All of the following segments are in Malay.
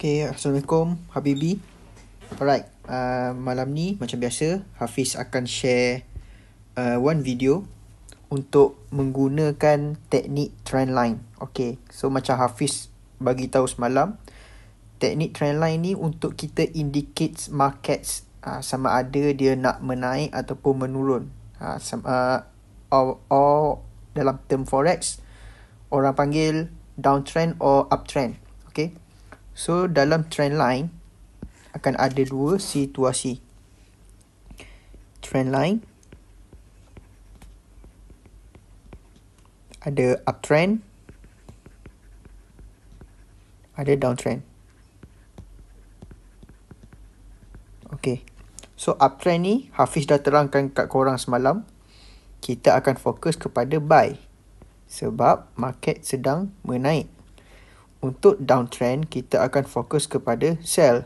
Okay, Assalamualaikum Habibi. Alright, malam ni macam biasa Hafiz akan share one video untuk menggunakan teknik trendline. Okay, so macam Hafiz bagi tahu semalam, teknik trendline ni untuk kita indicate markets sama ada dia nak menaik ataupun menurun. Or dalam term forex orang panggil downtrend or uptrend. Okay, so dalam trend line akan ada dua situasi. Trend line ada uptrend, ada downtrend. Okay, so uptrend ni Hafiz dah terangkan kat korang semalam. Kita akan fokus kepada buy sebab market sedang menaik. Untuk downtrend, kita akan fokus kepada sell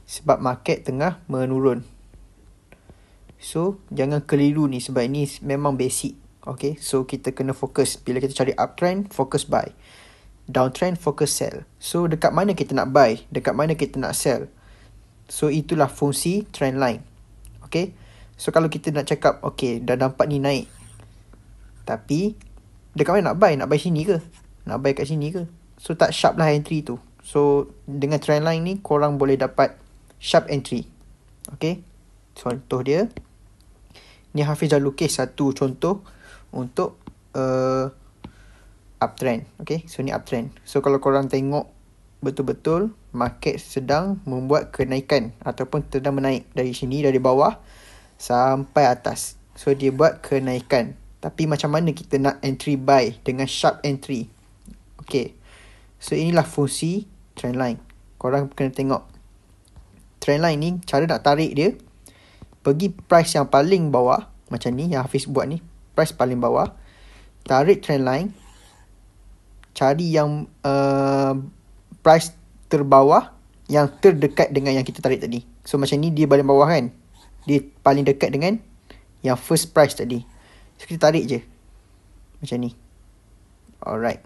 sebab market tengah menurun. So, jangan keliru ni sebab ini memang basic. Okay, so kita kena fokus. Bila kita cari uptrend, fokus buy. Downtrend, fokus sell. So, dekat mana kita nak buy? Dekat mana kita nak sell? So, itulah fungsi trend line. Okay, so kalau kita nak cakap, okay, dah nampak ni naik. Tapi, dekat mana nak buy? Nak buy sini ke? Nak buy kat sini ke? So, tak sharp lah entry tu. So, dengan trend line ni, korang boleh dapat sharp entry. Okay, contoh dia. Ni Hafiz dah lukis satu contoh untuk uptrend. Okay, so ni uptrend. So, kalau korang tengok betul-betul, market sedang membuat kenaikan ataupun sedang menaik dari sini, dari bawah sampai atas. So, dia buat kenaikan. Tapi macam mana kita nak entry buy dengan sharp entry? Okay, so inilah fungsi trend line. Korang kena tengok trend line ni, cara nak tarik dia, pergi price yang paling bawah, macam ni yang Hafiz buat ni, price paling bawah, tarik trend line, cari yang price terbawah yang terdekat dengan yang kita tarik tadi. So macam ni dia paling bawah kan, dia paling dekat dengan yang first price tadi. So kita tarik je macam ni. Alright,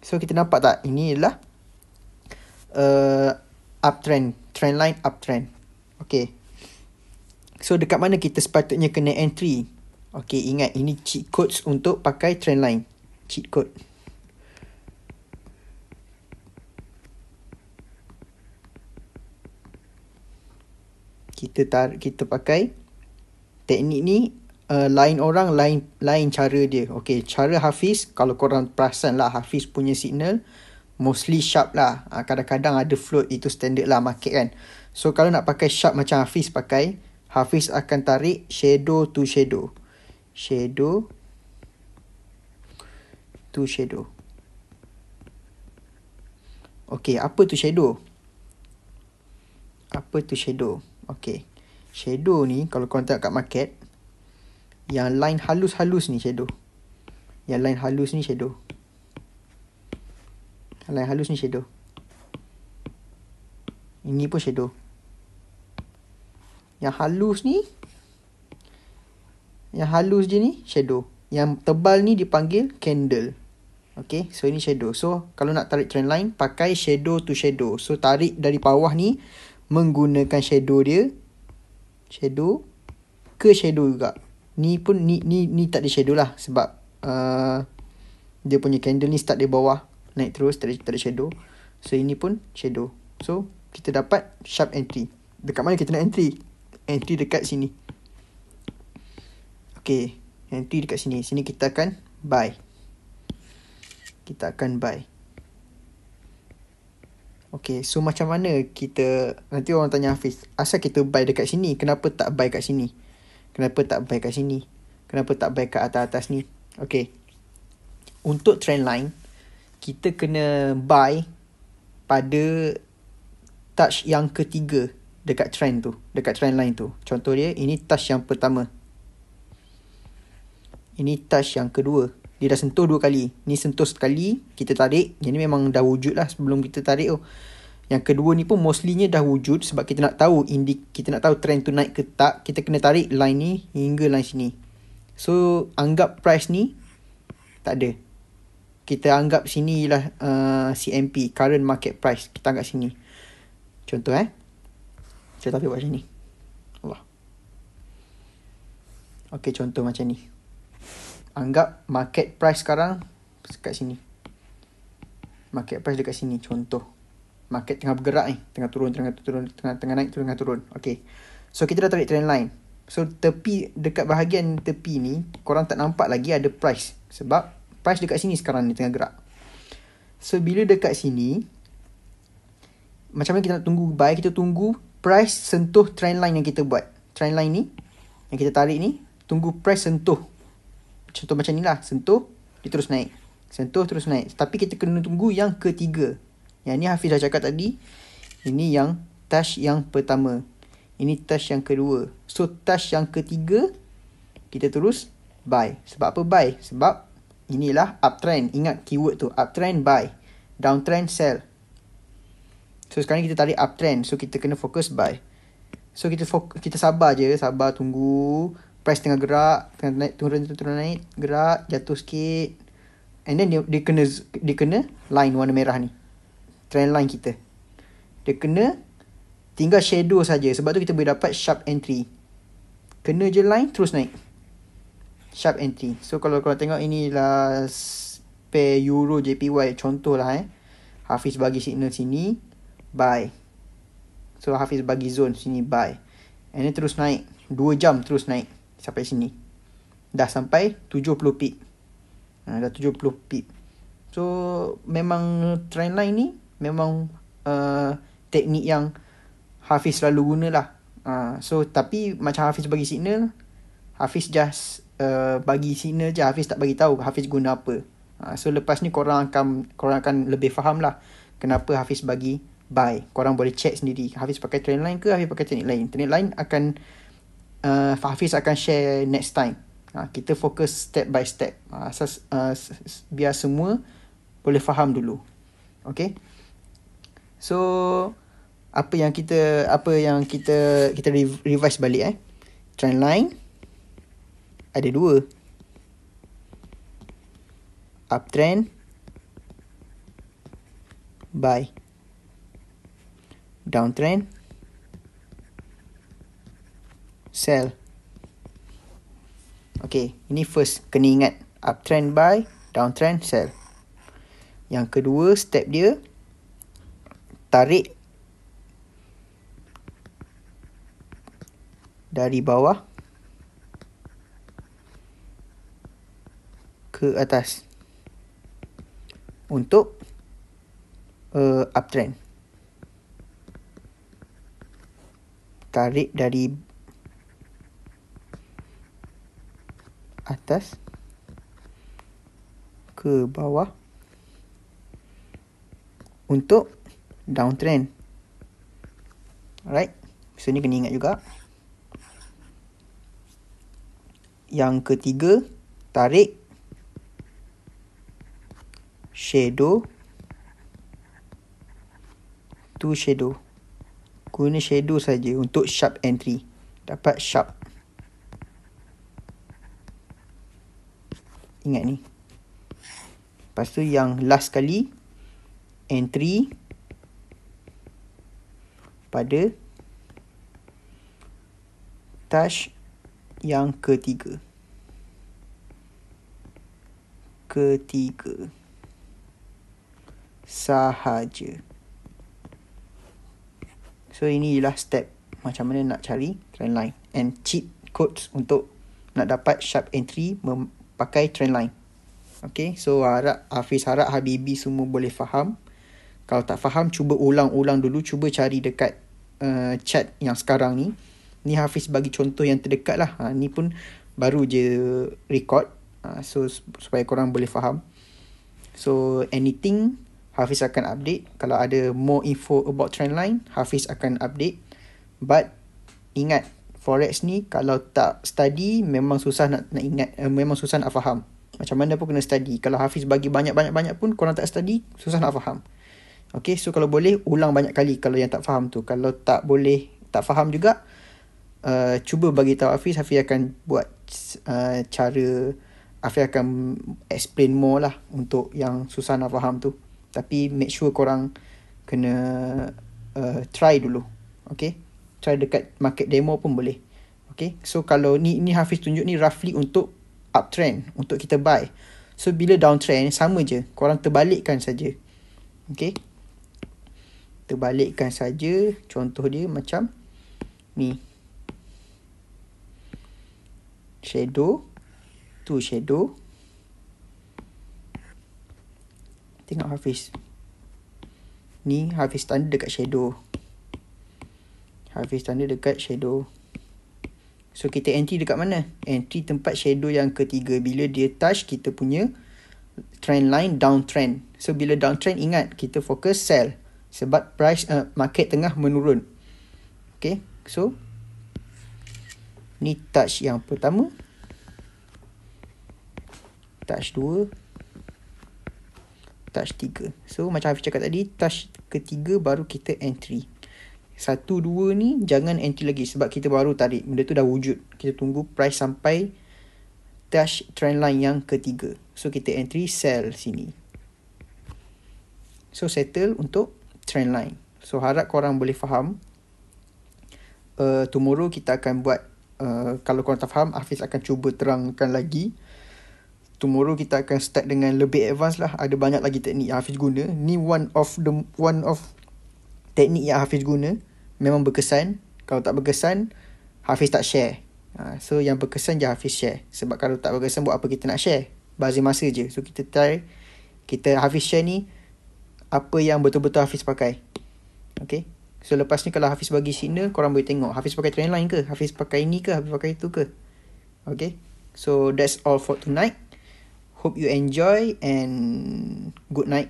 so kita nampak tak, ini adalah uptrend, trend line uptrend. Okay, so dekat mana kita sepatutnya kena entry? Okay, ingat ini cheat codes untuk pakai trend line. Cheat code. Kita pakai teknik ni. Lain orang lain cara dia. Okay, cara Hafiz, kalau korang perasan lah, Hafiz punya signal mostly sharp lah. Kadang-kadang ada float, itu standard lah market kan. So kalau nak pakai sharp macam Hafiz pakai, Hafiz akan tarik shadow to shadow. Shadow to shadow. Okay, apa tu shadow? Apa tu shadow? Okay, shadow ni kalau korang tengok kat market, yang line halus-halus ni shadow. Yang line halus ni shadow. Line halus ni shadow. Ini pun shadow. Yang halus ni, yang halus je ni shadow. Yang tebal ni dipanggil candle. Okay, so ini shadow. So kalau nak tarik trend line, pakai shadow to shadow. So tarik dari bawah ni menggunakan shadow dia. Shadow ke shadow juga. Ni pun ni tak ada shadow lah sebab dia punya candle ni start dari bawah, naik terus, tak ada shadow. So ini pun shadow. So kita dapat sharp entry. Dekat mana kita nak entry? Entry dekat sini. Okay, entry dekat sini. Sini kita akan buy. Kita akan buy. Okay, so macam mana kita, nanti orang tanya Hafiz, asal kita buy dekat sini, kenapa tak buy kat sini? Kenapa tak buy kat sini? Kenapa tak buy kat atas-atas ni? Okay, untuk trend line, kita kena buy pada touch yang ketiga dekat trend tu, dekat trend line tu. Contoh dia, ini touch yang pertama. Ini touch yang kedua. Dia dah sentuh 2 kali. Ni sentuh sekali, kita tarik. Yang ni memang dah wujud lah sebelum kita tarik tu. Yang kedua ni pun mostlynya dah wujud sebab kita nak tahu kita nak tahu trend tu naik ke tak. Kita kena tarik line ni hingga line sini. So anggap price ni tak ada. kita anggap sini lah CMP, current market price. Kita anggap sini. Contoh saya tak buat macam ni. Allah. Okey, contoh macam ni. Anggap market price sekarang dekat sini. Market price dekat sini, contoh. Market tengah bergerak ni, tengah turun, tengah naik, tengah turun. Okey. So kita dah tarik trend line. So tepi, dekat bahagian tepi ni, korang tak nampak lagi ada price. Sebab price dekat sini sekarang ni tengah gerak. So bila dekat sini, macam mana kita nak tunggu buy? Kita tunggu price sentuh trend line yang kita buat. Trend line ni, yang kita tarik ni, tunggu price sentuh. Contoh macam ni lah, sentuh, dia terus naik. Sentuh, terus naik. Tapi kita kena tunggu yang ketiga. Yang ni Hafiz dah cakap tadi. Ini yang touch yang pertama. Ini touch yang kedua. So touch yang ketiga, kita terus buy. Sebab apa buy? Sebab inilah uptrend. Ingat keyword tu. Uptrend buy. Downtrend sell. So sekarang kita tarik uptrend. So kita kena fokus buy. So kita sabar je. Sabar tunggu. Price tengah gerak. Tengah naik, turun naik. Gerak. Jatuh sikit. And then dia kena line warna merah ni. Trend line kita. Dia kena tinggal shadow saja. Sebab tu kita boleh dapat sharp entry. Kena je line terus naik. Sharp entry. So kalau korang tengok inilah pair Euro JPY. Contoh lah Hafiz bagi signal sini. Buy. So Hafiz bagi zone sini. Buy. And then terus naik. 2 jam terus naik. Sampai sini. Dah sampai 70 pip. Dah 70 pip. So memang trend line ni memang teknik yang Hafiz selalu guna lah. So tapi macam Hafiz bagi signal, Hafiz just bagi signal je. Hafiz tak bagi tahu Hafiz guna apa. So lepas ni korang akan lebih faham lah kenapa Hafiz bagi buy. Korang boleh check sendiri. Hafiz pakai trend line ke Hafiz pakai teknik lain. Teknik lain akan Hafiz akan share next time. Kita fokus step by step. Biar semua boleh faham dulu. Okay. So apa yang kita revise balik Trend line ada 2. Uptrend buy. Downtrend sell. Okay, ini first kena ingat. Uptrend buy, downtrend sell. Yang kedua step dia, tarik dari bawah ke atas untuk uptrend. Tarik dari atas ke bawah untuk downtrend. Alright. So ni kena ingat juga. Yang ketiga, tarik shadow to shadow. Guna shadow saja untuk sharp entry. Dapat sharp. Ingat ni. Lepas tu yang last kali, entry pada touch yang ketiga. Sahaja. So ini ialah step macam mana nak cari trend line and cheat codes untuk nak dapat sharp entry pakai trend line. Okay, so Hafiz harap Habibi semua boleh faham. Kalau tak faham, cuba ulang-ulang dulu. Cuba cari dekat chat yang sekarang ni. Ni Hafiz bagi contoh yang terdekat lah. Ni pun baru je record. So supaya korang boleh faham. So anything, Hafiz akan update. Kalau ada more info about trend line, Hafiz akan update. But ingat, Forex ni kalau tak study memang susah nak ingat, memang susah nak faham. Macam mana pun kena study. Kalau Hafiz bagi banyak-banyak pun korang tak study, susah nak faham. Okay, so kalau boleh ulang banyak kali kalau yang tak faham tu. Kalau tak boleh, tak faham juga, cuba bagi tahu Hafiz. Hafiz akan buat cara Hafiz akan explain more lah untuk yang susah nak faham tu. Tapi make sure korang kena try dulu. Okay, try dekat market demo pun boleh. Okay, so kalau ni Hafiz tunjuk ni roughly untuk uptrend, untuk kita buy. So bila downtrend sama je, korang terbalikkan saja. Okay, terbalikkan saja. Contoh dia macam ni, shadow tu shadow. Tengok Hafiz ni, Hafiz tanda dekat shadow, Hafiz tanda dekat shadow. So kita entry dekat mana? Entry tempat shadow yang ketiga. Bila dia touch kita punya trend line downtrend. So bila downtrend, ingat kita fokus sell sebab price market tengah menurun. Okay, so ni touch yang pertama, touch 2, touch 3. So macam Hafiz cakap tadi, touch ketiga baru kita entry. 1, 2 ni jangan entry lagi sebab kita baru tarik, benda tu dah wujud. Kita tunggu price sampai touch trend line yang ketiga. So kita entry sell sini. So settle untuk trend line. So harap korang boleh faham. Tomorrow kita akan buat, kalau korang tak faham, Hafiz akan cuba terangkan lagi. Tomorrow kita akan start dengan lebih advance lah. Ada banyak lagi teknik yang Hafiz guna. Ni one of teknik yang Hafiz guna. Memang berkesan. Kalau tak berkesan, Hafiz tak share. So yang berkesan je Hafiz share. Sebab kalau tak berkesan, buat apa kita nak share? Bazir masa je. So kita try, Hafiz share ni apa yang betul-betul Hafiz pakai. Okay, so lepas ni kalau Hafiz bagi signal, korang boleh tengok Hafiz pakai trend line ke, Hafiz pakai ni ke, Hafiz pakai itu ke. Okay, so that's all for tonight. Hope you enjoy and good night.